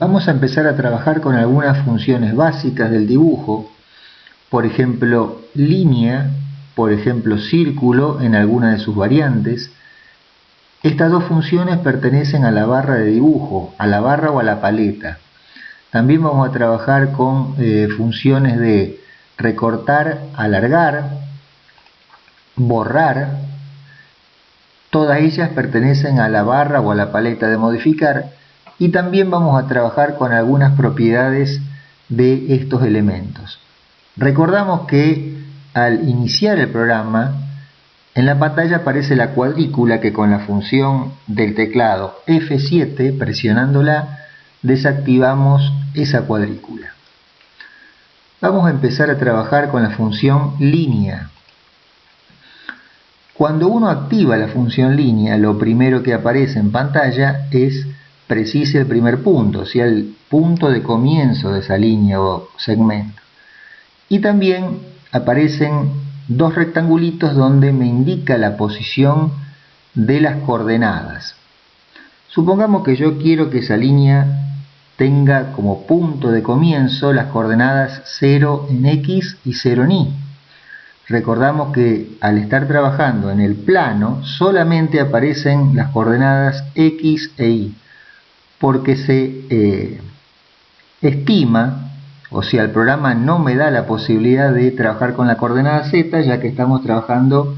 Vamos a empezar a trabajar con algunas funciones básicas del dibujo, por ejemplo línea, por ejemplo círculo en alguna de sus variantes. Estas dos funciones pertenecen a la barra de dibujo, a la barra o a la paleta. También vamos a trabajar con funciones de recortar, alargar, borrar. Todas ellas pertenecen a la barra o a la paleta de modificar. Y también vamos a trabajar con algunas propiedades de estos elementos. Recordamos que al iniciar el programa, en la pantalla aparece la cuadrícula que con la función del teclado F7, presionándola, desactivamos esa cuadrícula. Vamos a empezar a trabajar con la función línea. Cuando uno activa la función línea, lo primero que aparece en pantalla es precise el primer punto, o sea, el punto de comienzo de esa línea o segmento. Y también aparecen dos rectangulitos donde me indica la posición de las coordenadas. Supongamos que yo quiero que esa línea tenga como punto de comienzo las coordenadas 0 en X y 0 en Y. Recordamos que al estar trabajando en el plano solamente aparecen las coordenadas X e Y, porque se estima, o sea, el programa no me da la posibilidad de trabajar con la coordenada Z, ya que estamos trabajando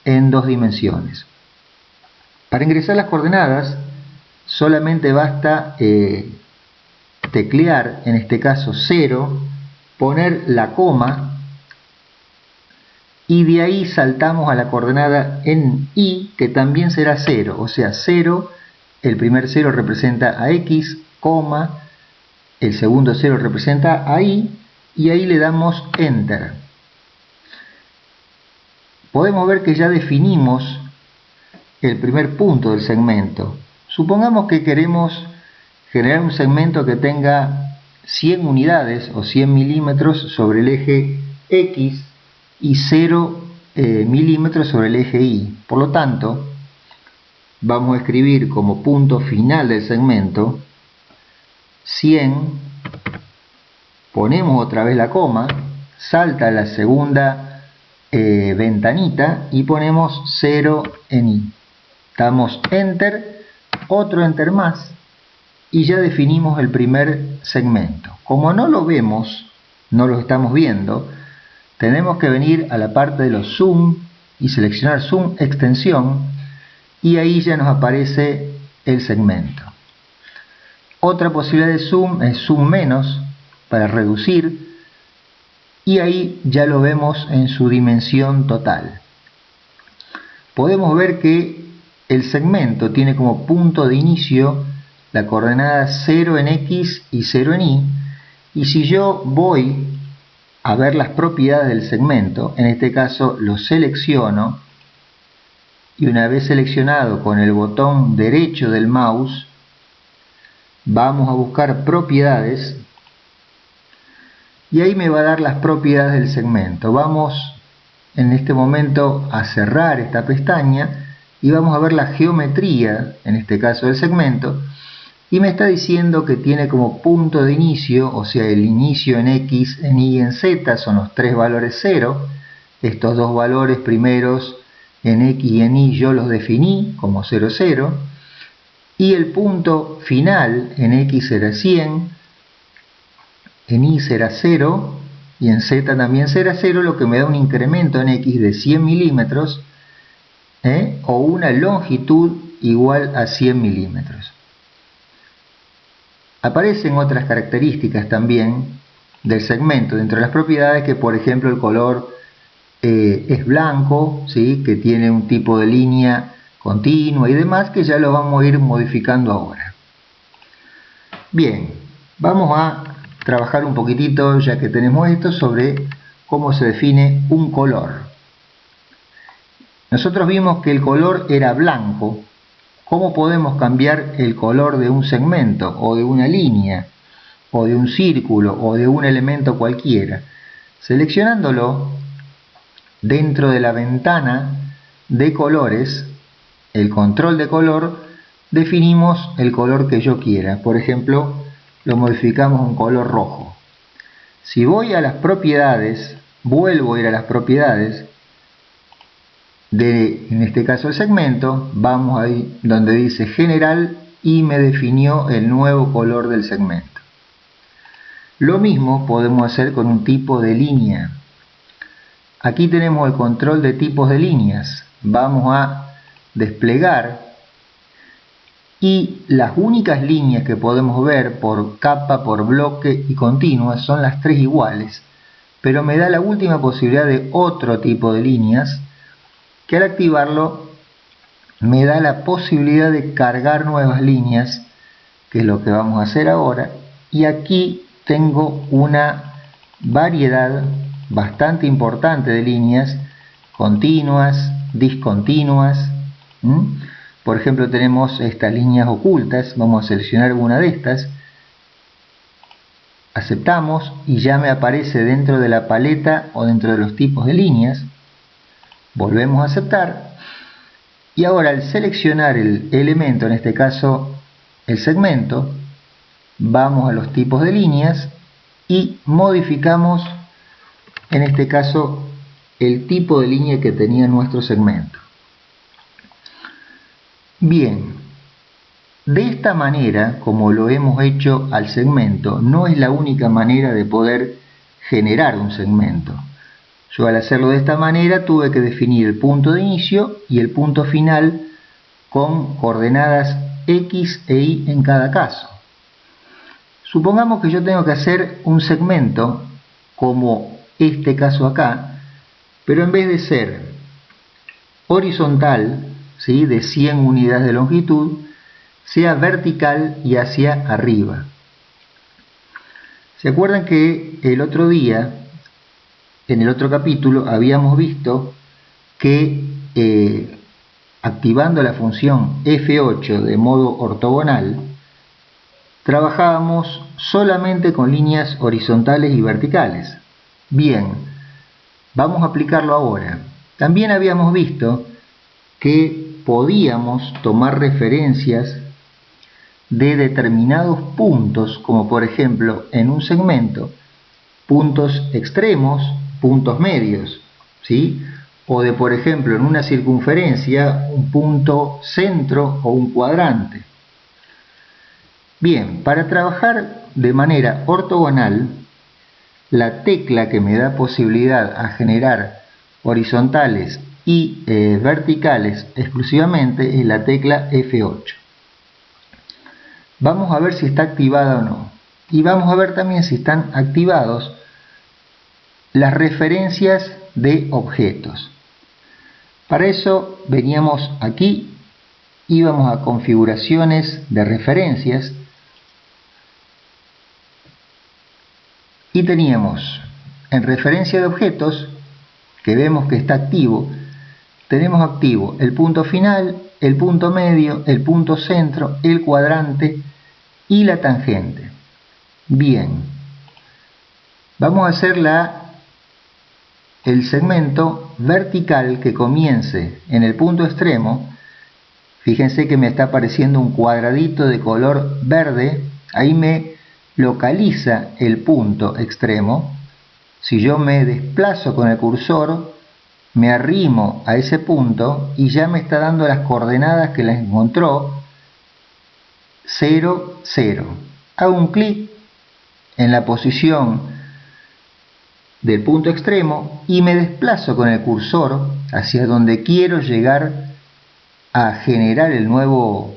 en dos dimensiones. Para ingresar las coordenadas solamente basta teclear, en este caso 0, poner la coma y de ahí saltamos a la coordenada en Y, que también será 0, o sea 0, el primer 0 representa a X, coma, el segundo 0 representa a Y, y ahí le damos Enter. Podemos ver que ya definimos el primer punto del segmento. Supongamos que queremos generar un segmento que tenga 100 unidades o 100 milímetros sobre el eje X y 0 milímetros sobre el eje Y. Por lo tanto, vamos a escribir como punto final del segmento 100, ponemos otra vez la coma, salta la segunda ventanita y ponemos 0 en Y. Damos Enter, otro Enter más y ya definimos el primer segmento. Como no lo vemos, no lo estamos viendo, tenemos que venir a la parte de los Zoom y seleccionar Zoom Extensión y ahí ya nos aparece el segmento. Otra posibilidad de zoom es zoom menos para reducir y ahí ya lo vemos en su dimensión total. Podemos ver que el segmento tiene como punto de inicio la coordenada 0 en X y 0 en Y, y si yo voy a ver las propiedades del segmento, en este caso lo selecciono y una vez seleccionado con el botón derecho del mouse vamos a buscar propiedades y ahí me va a dar las propiedades del segmento. Vamos en este momento a cerrar esta pestaña y vamos a ver la geometría, en este caso del segmento, y me está diciendo que tiene como punto de inicio, o sea el inicio en X, en Y y en Z son los tres valores 0. Estos dos valores primeros en X y en Y yo los definí como 0, 0. Y el punto final en X será 100, en Y será 0 y en Z también será 0, lo que me da un incremento en X de 100 milímetros o una longitud igual a 100 milímetros. Aparecen otras características también del segmento dentro de las propiedades, que por ejemplo el color es blanco, ¿sí? Que tiene un tipo de línea continua y demás, que ya lo vamos a ir modificando ahora. Bien, vamos a trabajar un poquitito, ya que tenemos esto, sobre cómo se define un color. Nosotros vimos que el color era blanco. ¿Cómo podemos cambiar el color de un segmento, o de una línea, o de un círculo, o de un elemento cualquiera? Seleccionándolo dentro de la ventana de colores, el control de color, definimos el color que yo quiera. Por ejemplo, lo modificamos a un color rojo. Si voy a las propiedades, vuelvo a ir a las propiedades de, en este caso el segmento, vamos ahí donde dice general y me definió el nuevo color del segmento. Lo mismo podemos hacer con un tipo de línea. Aquí tenemos el control de tipos de líneas. Vamos a desplegar y las únicas líneas que podemos ver por capa, por bloque y continuas son las tres iguales, pero me da la última posibilidad de otro tipo de líneas que al activarlo me da la posibilidad de cargar nuevas líneas, que es lo que vamos a hacer ahora. Y aquí tengo una variedad bastante importante de líneas continuas, discontinuas. Por ejemplo, tenemos estas líneas ocultas. Vamos a seleccionar una de estas, aceptamos y ya me aparece dentro de la paleta o dentro de los tipos de líneas. Volvemos a aceptar y ahora al seleccionar el elemento, en este caso el segmento, vamos a los tipos de líneas y modificamos, en este caso, el tipo de línea que tenía nuestro segmento. Bien, de esta manera, como lo hemos hecho al segmento, no es la única manera de poder generar un segmento. Yo al hacerlo de esta manera tuve que definir el punto de inicio y el punto final con coordenadas X e Y en cada caso. Supongamos que yo tengo que hacer un segmento como este caso acá, pero en vez de ser horizontal, ¿sí?, de 100 unidades de longitud, sea vertical y hacia arriba. ¿Se acuerdan que el otro día, en el otro capítulo, habíamos visto que activando la función F8 de modo ortogonal, trabajábamos solamente con líneas horizontales y verticales? Bien, vamos a aplicarlo ahora. También habíamos visto que podíamos tomar referencias de determinados puntos, como por ejemplo en un segmento, puntos extremos, puntos medios, ¿sí? O de, por ejemplo, en una circunferencia, un punto centro o un cuadrante. Bien, para trabajar de manera ortogonal, la tecla que me da posibilidad a generar horizontales y verticales exclusivamente es la tecla F8. Vamos a ver si está activada o no. Y vamos a ver también si están activados las referencias de objetos. Para eso veníamos aquí, íbamos a configuraciones de referencias y teníamos en referencia de objetos, que vemos que está activo, tenemos activo el punto final, el punto medio, el punto centro, el cuadrante y la tangente. Bien, vamos a hacer el segmento vertical que comience en el punto extremo. Fíjense que me está apareciendo un cuadradito de color verde, ahí me localiza el punto extremo. Si yo me desplazo con el cursor, me arrimo a ese punto y ya me está dando las coordenadas que las encontró, 0, 0. Hago un clic en la posición del punto extremo y me desplazo con el cursor hacia donde quiero llegar a generar el nuevo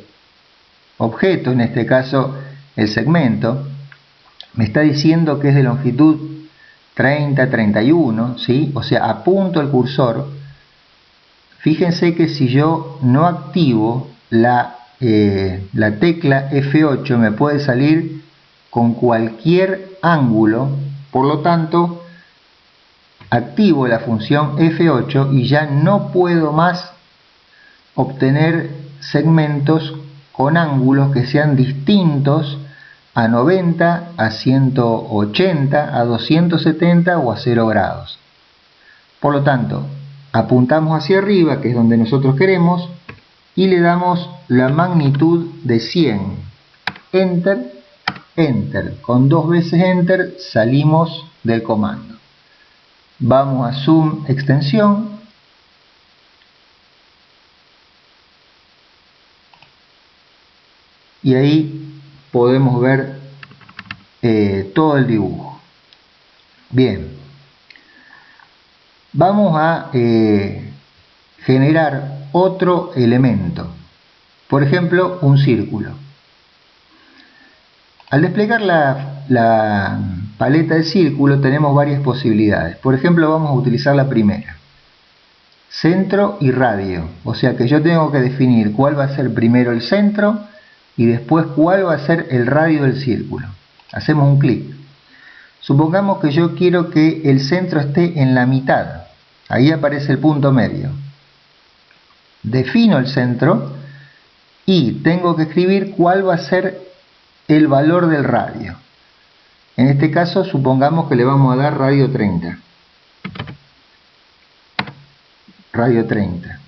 objeto, en este caso el segmento. Me está diciendo que es de longitud 30, 31, ¿sí? O sea, apunto el cursor. Fíjense que si yo no activo la tecla F8 me puede salir con cualquier ángulo, por lo tanto activo la función F8 y ya no puedo más obtener segmentos con ángulos que sean distintos a 90, a 180, a 270 o a 0 grados. Por lo tanto, apuntamos hacia arriba, que es donde nosotros queremos, y le damos la magnitud de 100. Enter, Enter. Con 2 veces Enter salimos del comando. Vamos a Zoom extensión. Y ahí podemos ver todo el dibujo. Bien. Vamos a generar otro elemento. Por ejemplo, un círculo. Al desplegar la paleta de círculo tenemos varias posibilidades. Por ejemplo, vamos a utilizar la primera. Centro y radio. O sea que yo tengo que definir cuál va a ser primero el centro y después cuál va a ser el radio del círculo. Hacemos un clic. Supongamos que yo quiero que el centro esté en la mitad. Ahí aparece el punto medio. Defino el centro y tengo que escribir cuál va a ser el valor del radio. En este caso supongamos que le vamos a dar radio 30. Radio 30.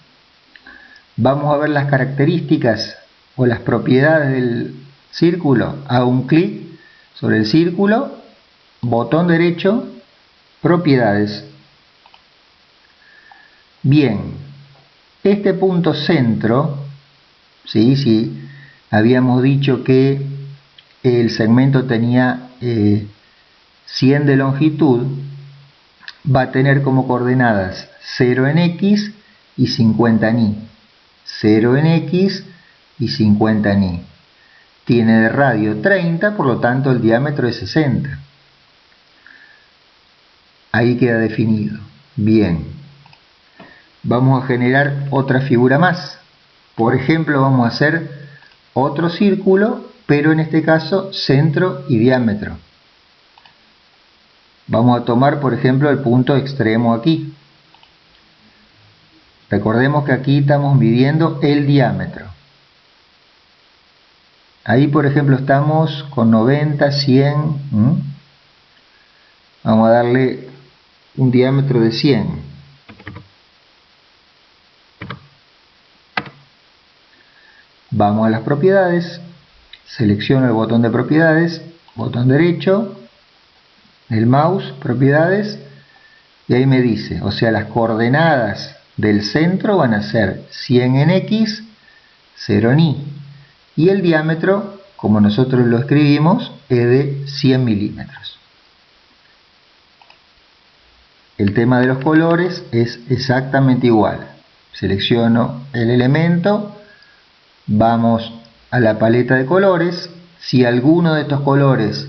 Vamos a ver las características o las propiedades del círculo. Hago un clic sobre el círculo, botón derecho, propiedades. Bien, este punto centro, sí, habíamos dicho que el segmento tenía 100 de longitud, va a tener como coordenadas 0 en X y 50 en Y. 0 en X y 50 en Y. Tiene de radio 30, por lo tanto el diámetro es 60. Ahí queda definido. Bien. Vamos a generar otra figura más. Por ejemplo, vamos a hacer otro círculo, pero en este caso centro y diámetro. Vamos a tomar, por ejemplo, el punto extremo aquí. Recordemos que aquí estamos midiendo el diámetro. Ahí, por ejemplo, estamos con 90, 100. Vamos a darle un diámetro de 100. Vamos a las propiedades, selecciono el botón de propiedades, botón derecho, el mouse, propiedades, y ahí me dice, o sea, las coordenadas del centro van a ser 100 en X, 0 en Y, y el diámetro, como nosotros lo escribimos, es de 100 milímetros. El tema de los colores es exactamente igual. Selecciono el elemento, vamos a la paleta de colores. Si alguno de estos colores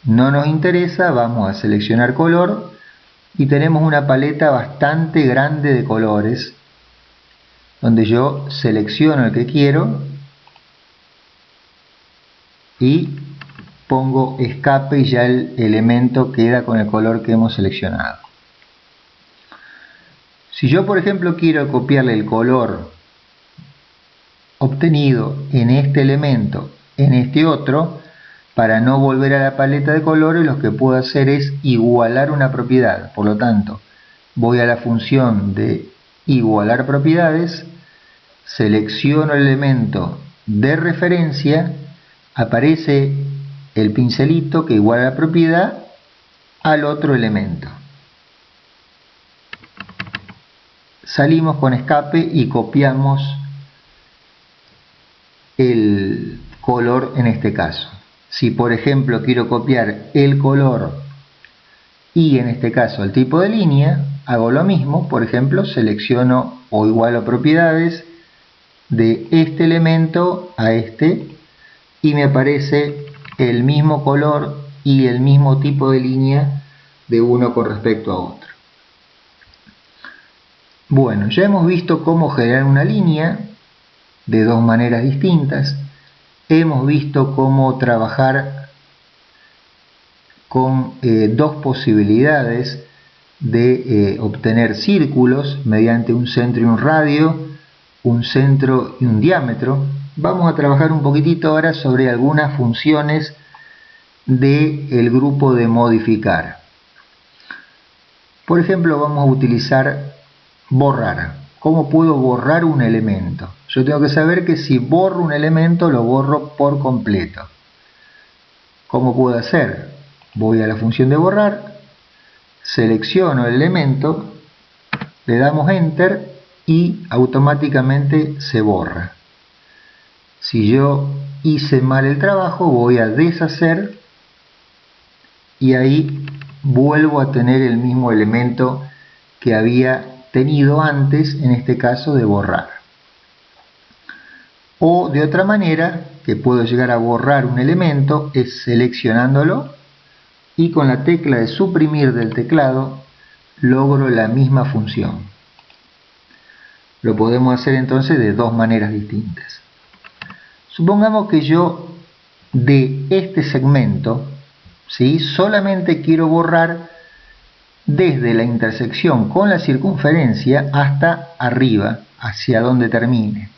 no nos interesa, vamos a seleccionar color y tenemos una paleta bastante grande de colores donde yo selecciono el que quiero y pongo escape y ya el elemento queda con el color que hemos seleccionado. Si yo, por ejemplo, quiero copiarle el color obtenido en este elemento en este otro, para no volver a la paleta de colores, lo que puedo hacer es igualar una propiedad. Por lo tanto, voy a la función de igualar propiedades, selecciono el elemento de referencia, aparece el pincelito que iguala la propiedad al otro elemento. Salimos con escape y copiamos el color en este caso. Si por ejemplo quiero copiar el color y en este caso el tipo de línea, hago lo mismo. Por ejemplo, selecciono o igualo propiedades de este elemento a este y me aparece el mismo color y el mismo tipo de línea de uno con respecto a otro. Bueno, ya hemos visto cómo generar una línea de dos maneras distintas. Hemos visto cómo trabajar con dos posibilidades de obtener círculos mediante un centro y un radio, un centro y un diámetro. Vamos a trabajar un poquitito ahora sobre algunas funciones del grupo de modificar. Por ejemplo, vamos a utilizar borrar. ¿Cómo puedo borrar un elemento? Yo tengo que saber que si borro un elemento lo borro por completo. ¿Cómo puedo hacer? Voy a la función de borrar, selecciono el elemento, le damos Enter y automáticamente se borra. Si yo hice mal el trabajo, voy a deshacer y ahí vuelvo a tener el mismo elemento que había tenido antes, en este caso de borrar. O de otra manera, que puedo llegar a borrar un elemento, es seleccionándolo y con la tecla de suprimir del teclado logro la misma función. Lo podemos hacer entonces de dos maneras distintas. Supongamos que yo de este segmento, ¿sí?, solamente quiero borrar desde la intersección con la circunferencia hasta arriba, hacia donde termine.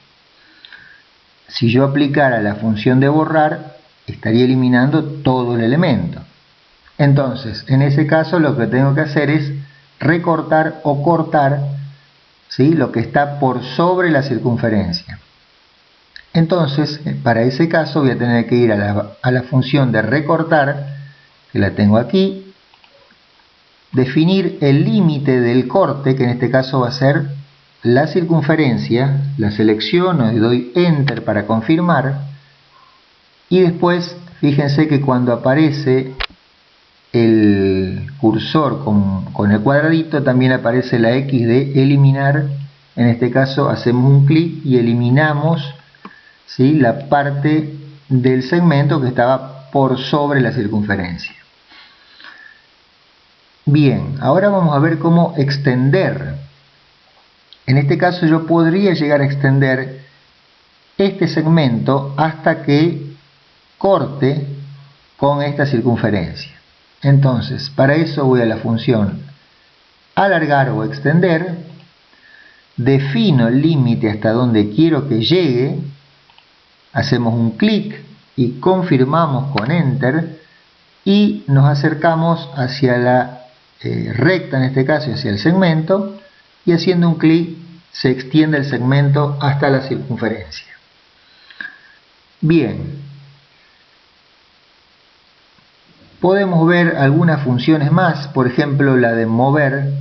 Si yo aplicara la función de borrar, estaría eliminando todo el elemento. Entonces, en ese caso lo que tengo que hacer es recortar o cortar, ¿sí?, lo que está por sobre la circunferencia. Entonces, para ese caso voy a tener que ir a la función de recortar, que la tengo aquí, definir el límite del corte, que en este caso va a ser la circunferencia, la selecciono y doy Enter para confirmar, y después fíjense que cuando aparece el cursor con el cuadradito también aparece la X de eliminar. En este caso hacemos un clic y eliminamos, ¿sí?, la parte del segmento que estaba por sobre la circunferencia. Bien, ahora vamos a ver cómo extender. En este caso yo podría llegar a extender este segmento hasta que corte con esta circunferencia. Entonces, para eso voy a la función alargar o extender, defino el límite hasta donde quiero que llegue, hacemos un clic y confirmamos con Enter y nos acercamos hacia la recta, en este caso hacia el segmento, y haciendo un clic se extiende el segmento hasta la circunferencia. Bien, podemos ver algunas funciones más, por ejemplo la de mover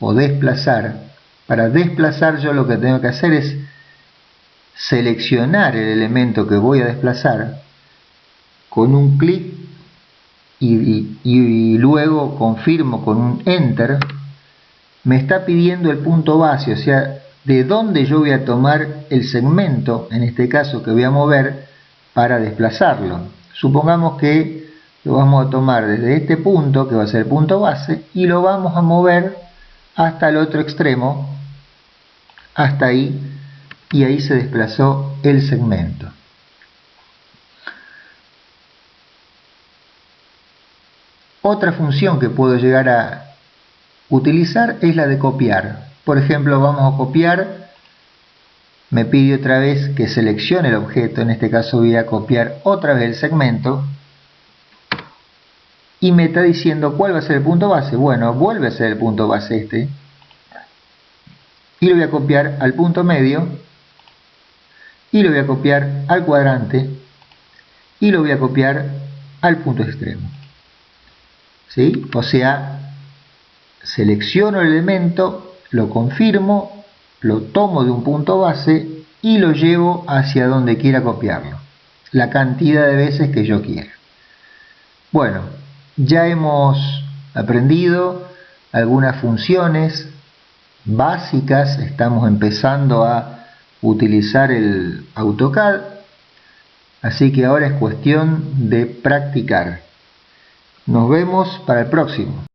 o desplazar. Para desplazar yo lo que tengo que hacer es seleccionar el elemento que voy a desplazar con un clic y luego confirmo con un Enter. Me está pidiendo el punto base, o sea, de dónde yo voy a tomar el segmento, en este caso que voy a mover, para desplazarlo. Supongamos que lo vamos a tomar desde este punto, que va a ser el punto base, y lo vamos a mover hasta el otro extremo, hasta ahí, y ahí se desplazó el segmento. Otra función que puedo llegar a utilizar es la de copiar. Por ejemplo, vamos a copiar, me pide otra vez que seleccione el objeto, en este caso voy a copiar otra vez el segmento, y me está diciendo cuál va a ser el punto base. Bueno, vuelve a ser el punto base este, y lo voy a copiar al punto medio, y lo voy a copiar al cuadrante, y lo voy a copiar al punto extremo. ¿Sí? O sea, selecciono el elemento, lo confirmo, lo tomo de un punto base y lo llevo hacia donde quiera copiarlo, la cantidad de veces que yo quiera. Bueno, ya hemos aprendido algunas funciones básicas, estamos empezando a utilizar el AutoCAD, así que ahora es cuestión de practicar. Nos vemos para el próximo.